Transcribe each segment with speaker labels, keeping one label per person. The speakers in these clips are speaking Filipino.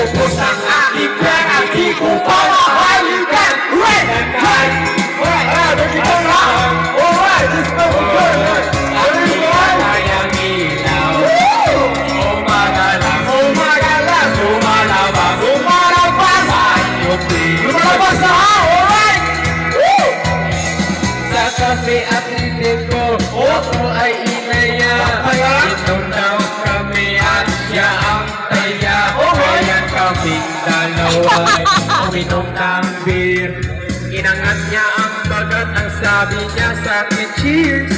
Speaker 1: Ubus ang aking pera, di ko pamahalikan. Alright, let's go now. Alright, this is what we're doing. Sayang ilaw. Umagalas, umalabas, umalabas. Lumalabas na ha, alright. Sa kape at litin ko, ako ay inaya. Inom daw kami at siya ang taya. Kaya kami dalawa uminom ng beer. Inangat niya ang bagat, ang sabi niya sa akin, cheers.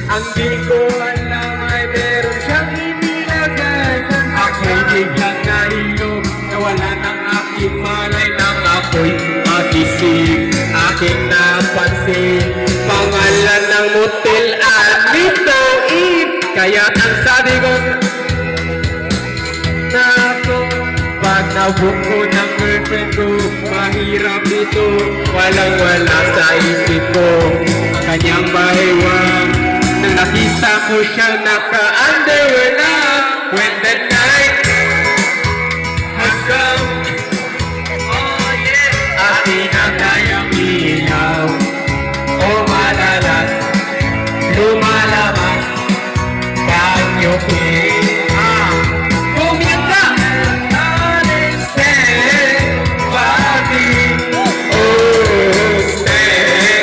Speaker 1: Ang di ko alam ay meron siyang inilagay. Ako'y biglang nahilo, nawala ng aking malay nang ako'y magising. Aking napansin, pangalan ng motel at Mito Eve. Kaya ang sabi ko, na ako, pag nabook ko ng girlfriend ko, mahirap ito, walang-wala sa isip ko. Kanyang bahiwang, nang nakita ko siya naka-underwear na. When the night has come, oh yeah, atin ang kayang ilaw. O malalas, lumalabas, kanyo